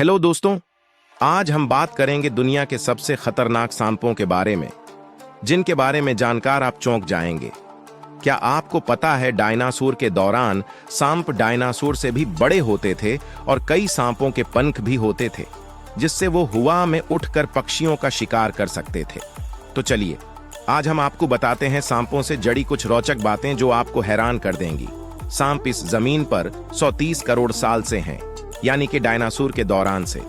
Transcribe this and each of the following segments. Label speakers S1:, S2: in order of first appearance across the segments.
S1: Hello दोस्तों, आज हम बात करेंगे दुनिया के सबसे खतरनाक सांपों के बारे में, जिनके बारे में जानकर आप चौंक जाएंगे। क्या आपको पता है डायनासोर के दौरान सांप डायनासोर से भी बड़े होते थे और कई सांपों के पंख भी होते थे, जिससे वो हवा में उठकर पक्षियों का शिकार कर सकते थे। तो चलिए आज हम आपको बताते हैं सांपों से जुड़ी कुछ रोचक बातें जो आपको हैरान कर देंगी। सांप इस जमीन पर 130 करोड़ साल से हैं, यानी कि डायनासोर के दौरान से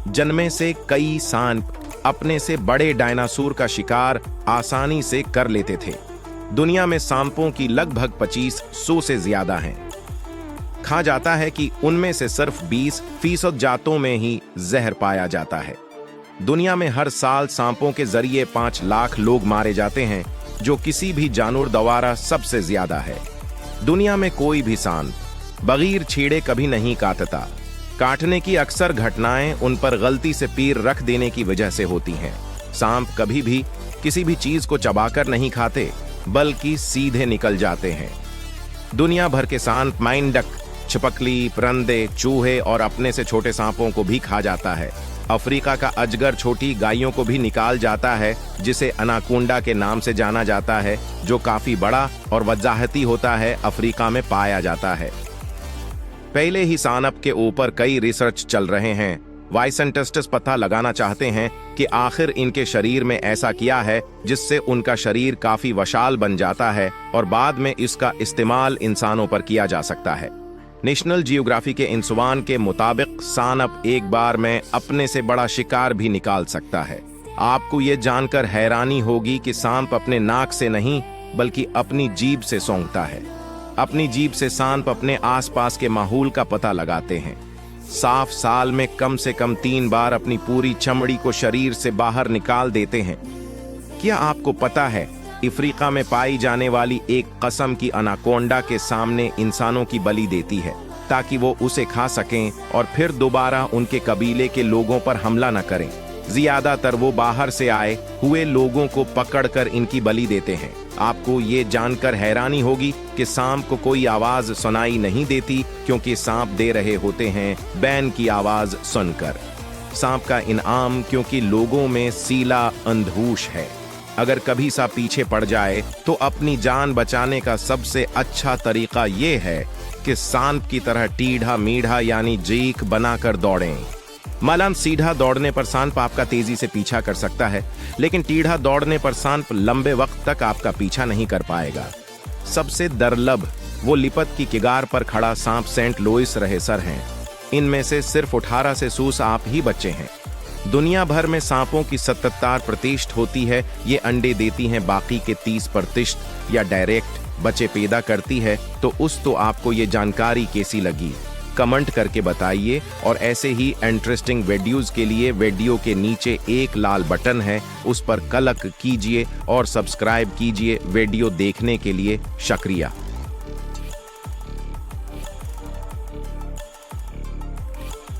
S1: जन्मे से कई सांप अपने से बड़े डायनासोर का शिकार आसानी से कर लेते थे। दुनिया में सांपों की लगभग 2500 से ज्यादा हैं। कहा जाता है कि उनमें से सिर्फ 20% जातों में ही जहर पाया जाता है। दुनिया में हर साल सांपों के जरिए 5 लाख लोग मारे जाते हैं, जो किसी भी जानवर द्वारा सबसे ज्यादा है। दुनिया में कोई भी सांप बगैर छेड़े कभी नहीं काटता। काटने की अक्सर घटनाएं उन पर गलती से पैर रख देने की वजह से होती हैं। सांप कभी भी किसी भी चीज को चबाकर नहीं खाते, बल्कि सीधे निकल जाते हैं। दुनिया भर के सांप मेंढक, छिपकली, परिंदे, चूहे और अपने से छोटे सांपों को भी खा जाता है। अफ्रीका का अजगर छोटी गायों को भी निकाल जाता है, जिसे अनाकोंडा के नाम से जाना जाता है, जो काफी बड़ा और वजाहती होता है, अफ्रीका में पाया जाता है। पहले ही सांप के ऊपर कई रिसर्च चल रहे हैं। साइंटिस्ट्स पता लगाना चाहते हैं कि आखिर इनके शरीर में ऐसा क्या है जिससे उनका शरीर काफी विशाल बन जाता है और बाद में इसका इस्तेमाल इंसानों पर किया जा सकता है। नेशनल जियोग्राफी के इंसवान के मुताबिक सांप एक बार में अपने से बड़ा शिकार भी निकाल सकता है। आपको ये जानकर हैरानी होगी कि सांप अपने नाक से नहीं बल्कि अपनी जीभ से सूंघता है। अपनी जीभ से सांप अपने आसपास के माहौल का पता लगाते हैं। साफ साल में कम से कम 3 बार अपनी पूरी चमड़ी को शरीर से बाहर निकाल देते हैं। क्या आपको पता है अफ्रीका में पाई जाने वाली एक किस्म की अनाकोंडा के सामने इंसानों की बलि देती है ताकि वो उसे खा सकें और फिर दोबारा उनके कबीले के लोगों पर हमला न करें। ज्यादातर वो बाहर से आए हुए लोगों को पकड़कर इनकी बलि देते हैं। आपको ये जानकर हैरानी होगी कि सांप को कोई आवाज सुनाई नहीं देती, क्योंकि सांप दे रहे होते हैं बैन की आवाज सुनकर। सांप का इनाम क्योंकि लोगों में सीला अंधूष है। अगर कभी सा पीछे पड़ जाए तो अपनी जान बचाने का सबसे अच्छा तरीका ये है कि सांप की तरह टीढ़ा मीढ़ा यानी जीक बनाकर दौड़ें। मालान सीधा दौड़ने पर सांप आपका तेजी से पीछा कर सकता है, लेकिन टीढ़ा दौड़ने पर सांप लंबे वक्त तक आपका पीछा नहीं कर पाएगा। सबसे दुर्लभ वो लिपत की किगार पर खड़ा सांप सेंट लुइस रहेसर हैं। इनमें से सिर्फ 18 से 100 सांप ही बच्चे हैं। दुनिया भर में सांपों की 77% होती है ये अंडे देती हैं, बाकी के 30% या डायरेक्ट बच्चे पैदा करती है। तो आपको ये जानकारी कैसी लगी कमेंट करके बताइए, और ऐसे ही इंटरेस्टिंग वीडियोस के लिए वीडियो के नीचे एक लाल बटन है, उस पर क्लिक कीजिए और सब्सक्राइब कीजिए। वीडियो देखने के लिए शुक्रिया।